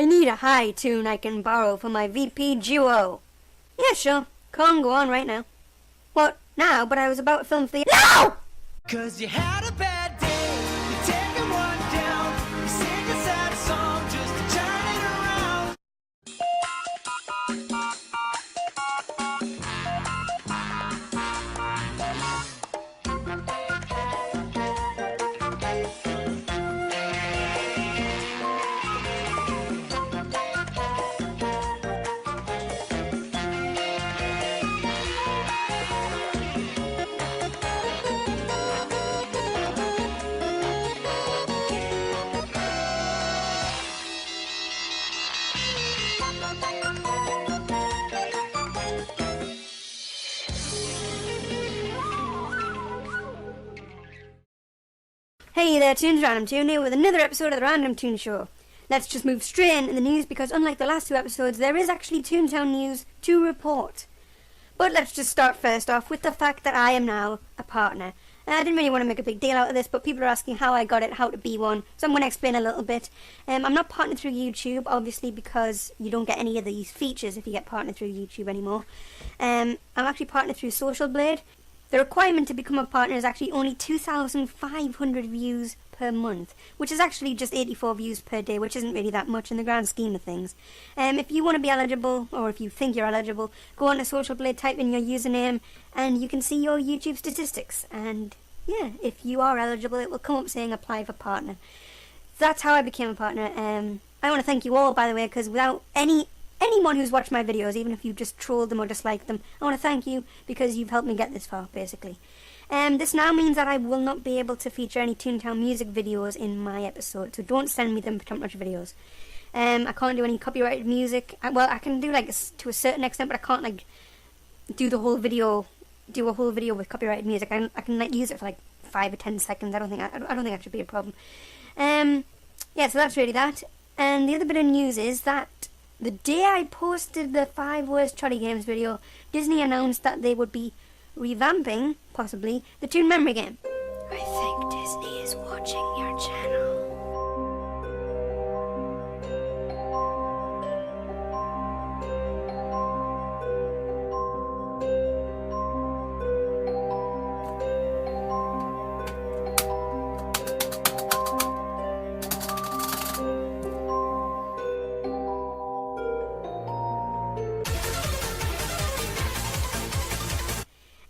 need a high tune I can borrow for my VP duo. Yeah, sure. Come go on right now. What, now? But I was about to film for the— No! 'Cause you had a bad day, you're taking one down, you sing a sad song just to turn it around. Hey there, Tunes Random Tune here with another episode of the Random Tune Show. Let's just move straight into the news because unlike the last two episodes, there is actually Toontown news to report. But let's just start first off with the fact that I am now a partner. I didn't really want to make a big deal out of this, but people are asking how I got it, how to be one, so I'm going to explain a little bit. I'm not partnered through YouTube, obviously, because you don't get any of these features if you get partnered through YouTube anymore. I'm actually partnered through Social Blade. The requirement to become a partner is actually only 2,500 views per month, which is actually just 84 views per day, which isn't really that much in the grand scheme of things. If you want to be eligible, or if you think you're eligible, go on to Social Blade, type in your username, and you can see your YouTube statistics. And yeah, if you are eligible, it will come up saying apply for partner. That's how I became a partner. I want to thank you all, by the way, because without anyone who's watched my videos, even if you just trolled them or disliked them, I want to thank you because you've helped me get this far, basically. This now means that I will not be able to feature any Toontown music videos in my episode, so don't send me them for top-notch videos. I can't do any copyrighted music. Well, I can do to a certain extent, but I can't do a whole video with copyrighted music. I can use it for 5 or 10 seconds. I don't think that should be a problem. Yeah, so that's really that. And the other bit of news is that the day I posted the 5 worst Trolley games video, Disney announced that they would be revamping, possibly, the Toon Memory game. I think Disney is watching your channel.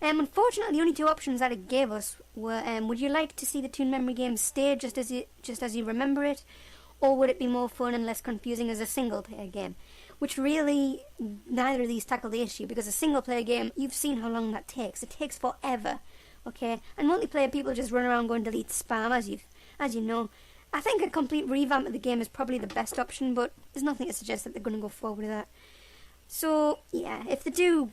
Unfortunately, the only two options that it gave us were, would you like to see the Toon Memory game stay just as you remember it, or would it be more fun and less confusing as a single-player game? Which really, neither of these tackle the issue, because a single-player game, you've seen how long that takes. It takes forever, okay? And multiplayer, people just run around going delete spam, as you know. I think a complete revamp of the game is probably the best option, but there's nothing to suggest that they're going to go forward with that. So, yeah, if they do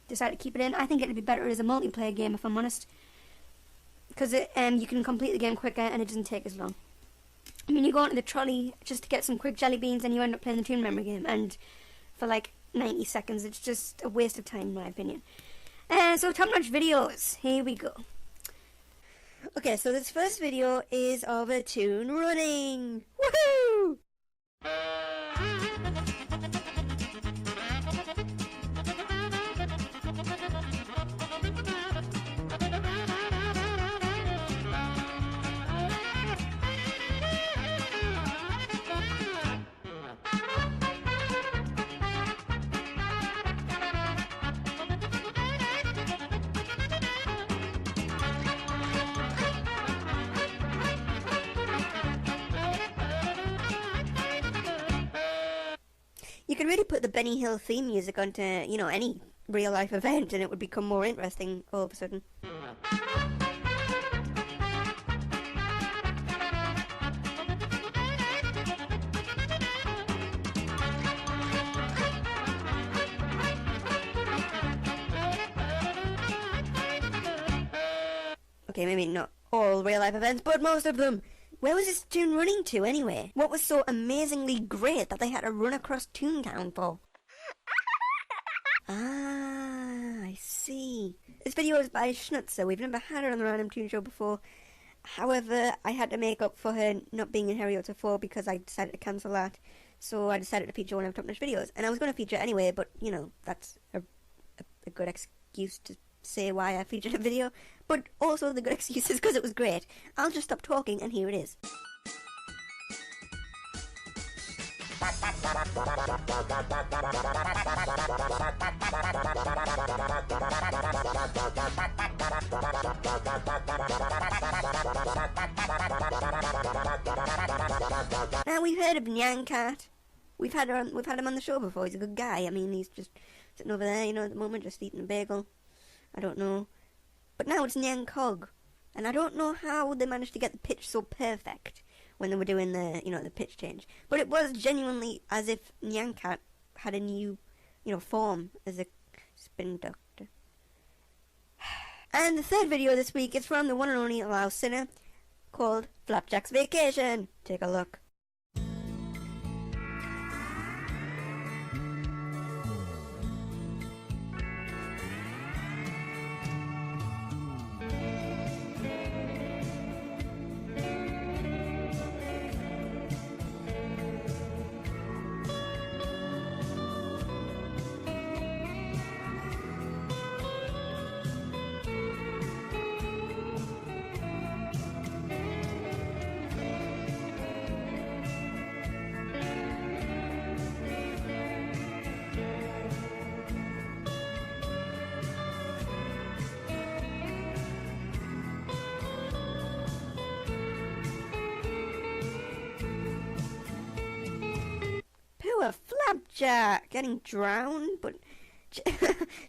decide to keep it in, I think it'd be better as a multiplayer game, if I'm honest, because you can complete the game quicker and it doesn't take as long. I mean, you go onto the trolley just to get some quick jelly beans and you end up playing the Toon Memory game, and for 90 seconds, it's just a waste of time in my opinion. So top-notch videos, here we go. Okay, so this first video is of a toon running. Woohoo! You could really put the Benny Hill theme music onto, any real-life event and it would become more interesting all of a sudden. Okay, maybe not all real-life events, but most of them. Where was this toon running to, anyway? What was so amazingly great that they had to run across Toontown for? Ah, I see. This video is by Schnutzer. We've never had her on the Random Tune Show before. However, I had to make up for her not being in Harry Potter 4 because I decided to cancel that. So I decided to feature one of Top Notch videos. And I was going to feature it anyway, but, you know, that's a good excuse to say why I featured a video. But also the good excuse is because it was great. I'll just stop talking and here it is. Now we've heard of Nyan Cat. We've had him on the show before. He's a good guy. I mean, he's just sitting over there, you know, at the moment, just eating a bagel. I don't know. But now it's Nyan Cog. And I don't know how they managed to get the pitch so perfect when they were doing the, you know, the pitch change. But it was genuinely as if Nyan Cat had a new, you know, form as a spin doctor. And the third video this week is from the one and only Allow Sinner, called Flapjack's Vacation. Take a look. Poor Flapjack getting drowned, but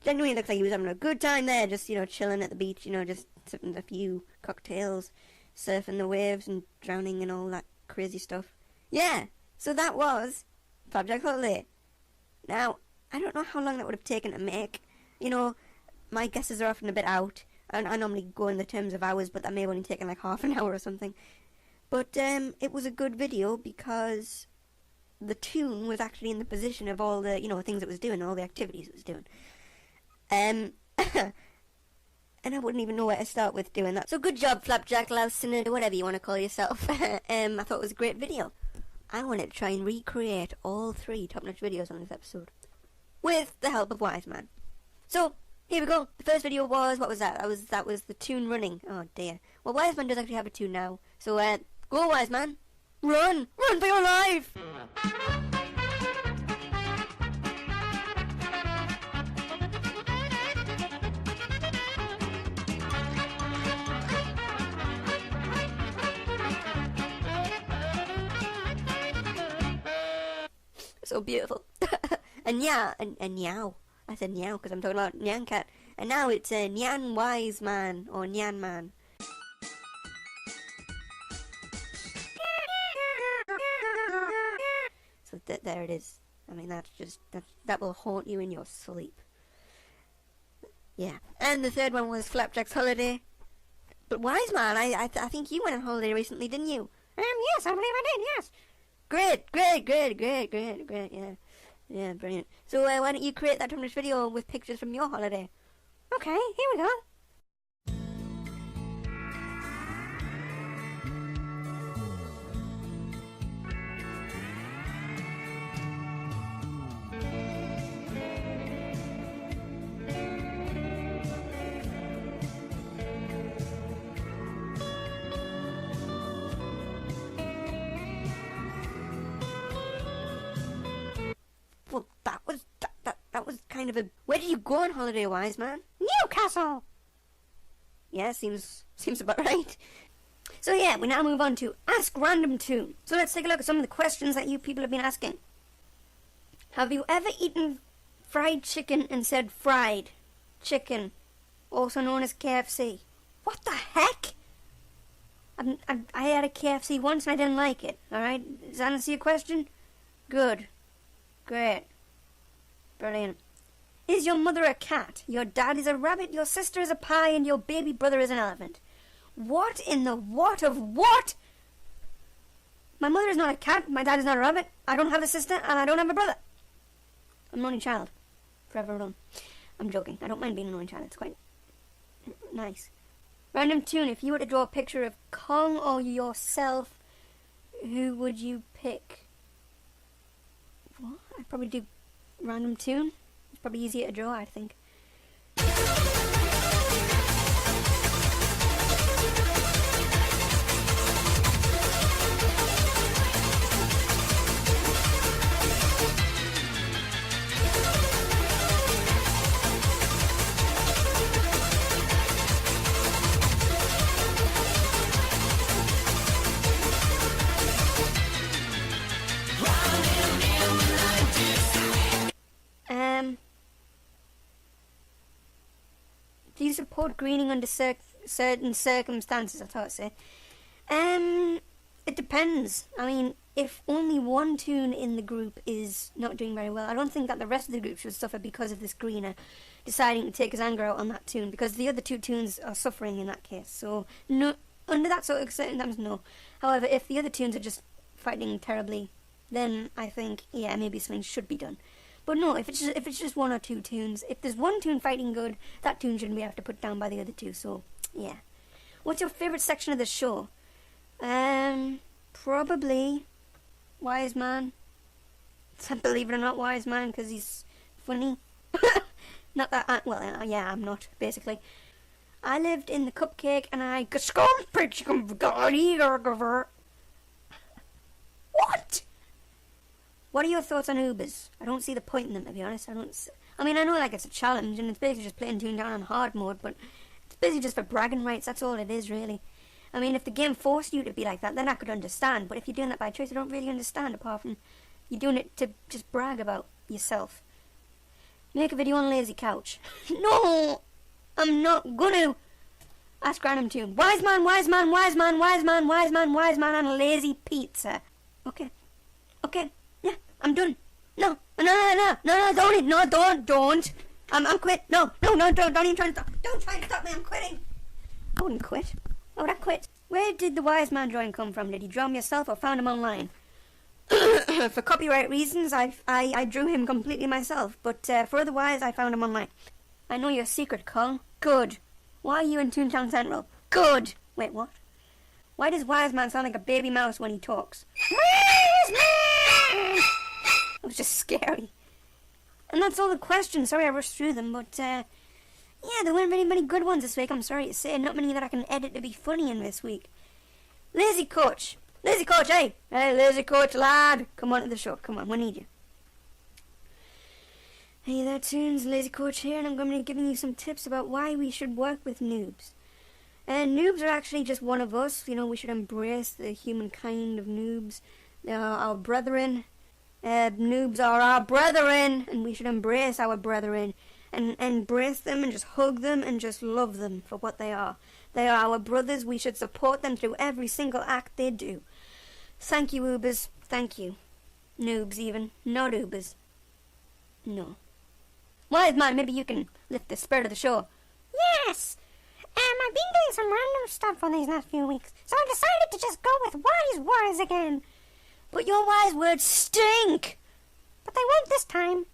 genuinely looks like he was having a good time there, just, you know, chilling at the beach, you know, just sipping a few cocktails, surfing the waves and drowning and all that crazy stuff. Yeah, so that was Flapjack's holiday. Now, I don't know how long that would have taken to make. You know, my guesses are often a bit out. I normally go in the terms of hours, but that may have only taken like half an hour or something. But it was a good video because the tune was actually in the position of all the, you know, things it was doing, all the activities it was doing. And I wouldn't even know where to start with doing that. So good job, Flapjack, Lousing, whatever you want to call yourself. I thought it was a great video. I wanted to try and recreate all 3 top-notch videos on this episode, with the help of Wiseman. So, here we go. The first video was, what was that? That was the tune running. Oh dear. Well, Wiseman does actually have a tune now. So, go Wiseman. Run! Run for your life! So beautiful. And yeah, and Nyan. I said Nyan because I'm talking about Nyan Cat. And now it's a Nyan Wise Man, or Nyan Man. So there it is. I mean, that will haunt you in your sleep. Yeah. And the third one was Flapjack's holiday. But Wise Man, I think you went on holiday recently, didn't you? Yes, I believe I did, yes. Great, yeah. Yeah, brilliant. So why don't you create that top-notch video with pictures from your holiday? Okay, here we go. Well, that was kind of a... Where did you go on holiday, Wise Man? Newcastle! Yeah, seems about right. So yeah, we now move on to Ask Random Tune. So let's take a look at some of the questions that you people have been asking. Have you ever eaten fried chicken and said fried chicken, also known as KFC? What the heck? I had a KFC once and I didn't like it, alright? Does that answer your question? Good. Great. Brilliant. Is your mother a cat? Your dad is a rabbit, your sister is a pie, and your baby brother is an elephant. What in the what of what? My mother is not a cat, my dad is not a rabbit, I don't have a sister, and I don't have a brother. I'm an only child. Forever alone. I'm joking. I don't mind being an only child, it's quite nice. Random tune, if you were to draw a picture of Kong or yourself, who would you pick? What? I'd probably do random tune. It's probably easier to draw, I think. Do you support greening under certain circumstances? I thought I'd say. It depends. I mean, if only one toon in the group is not doing very well, I don't think that the rest of the group should suffer because of this greener deciding to take his anger out on that toon, because the other two toons are suffering in that case. So, no, under that sort of circumstances, no. However, if the other toons are just fighting terribly, then I think, yeah, maybe something should be done. But no, if it's just one or two toons, if there's one toon fighting good, that toon shouldn't be have to put down by the other two. So yeah. What's your favourite section of the show? Probably Wise Man. Believe it or not, Wise Man, because he's funny. Not that. Yeah, I'm not basically. I lived in the cupcake, and I What? What are your thoughts on Ubers? I don't see the point in them, to be honest. I mean, I know like it's a challenge, and it's basically just playing Toon Down on hard mode, but it's basically just for bragging rights. That's all it is, really. I mean, if the game forced you to be like that, then I could understand. But if you're doing that by choice, I don't really understand, apart from you're doing it to just brag about yourself. Make a video on Lazy Couch. No! I'm not gonna! Ask Random Tune. Wise man, wise man, wise man, wise man, wise man, wise man, and lazy pizza. Okay. Okay. Yeah, I'm done. No, don't. I'm quit. No, don't even try to stop. Don't try to stop me, I'm quitting. I wouldn't quit. Why would I quit? Where did the wise man drawing come from? Did you draw him yourself or found him online? For copyright reasons, I drew him completely myself, but for otherwise, I found him online. I know your secret, Kong. Good. Why are you in Toontown Central? Good. Wait, what? Why does Wise Man sound like a baby mouse when he talks? Wise Man! It was just scary. And that's all the questions. Sorry I rushed through them, but yeah, there weren't very many good ones this week, I'm sorry to say. Not many that I can edit to be funny in this week. Lazy Coach, hey! Hey, Lazy Coach lad! Come on to the show, come on, we need you. Hey there, Toons, Lazy Coach here, and I'm going to be giving you some tips about why we should work with noobs. And noobs are actually just one of us. You know, we should embrace the humankind of noobs. They are our brethren. Noobs are our brethren, and we should embrace our brethren. And embrace them and just hug them and just love them for what they are. They are our brothers. We should support them through every single act they do. Thank you, Ubers. Thank you. Noobs even. Not Ubers. No. Wise Man, maybe you can lift the spirit of the show. Yes! I've been doing some random stuff for these last few weeks, so I decided to just go with wise words again. But your wise words stink! But they won't this time.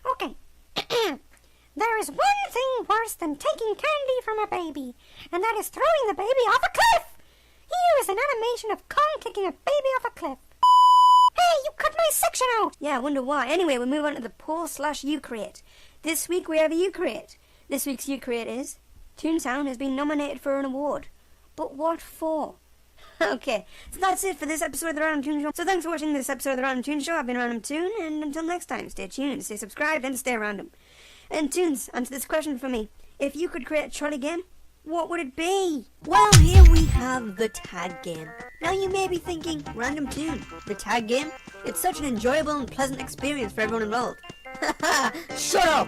Okay. There is one thing worse than taking candy from a baby, and that is throwing the baby off a cliff! Here is an animation of Kong kicking a baby off a cliff. Hey, you cut my section out! Yeah, I wonder why. Anyway, we move on to the poll/Ucreate. This week we have a Ucreate. This week's Ucreate is Toontown has been nominated for an award. But what for? Okay, so that's it for this episode of the Random Toon Show. So thanks for watching this episode of the Random Toon Show. I've been Random Toon, and until next time, stay tuned, stay subscribed, and stay random. And Toons, answer this question for me. If you could create a trolley game, what would it be? Well, here we have the tag game. Now you may be thinking, Random Toon, the tag game? It's such an enjoyable and pleasant experience for everyone involved. Haha, shut up!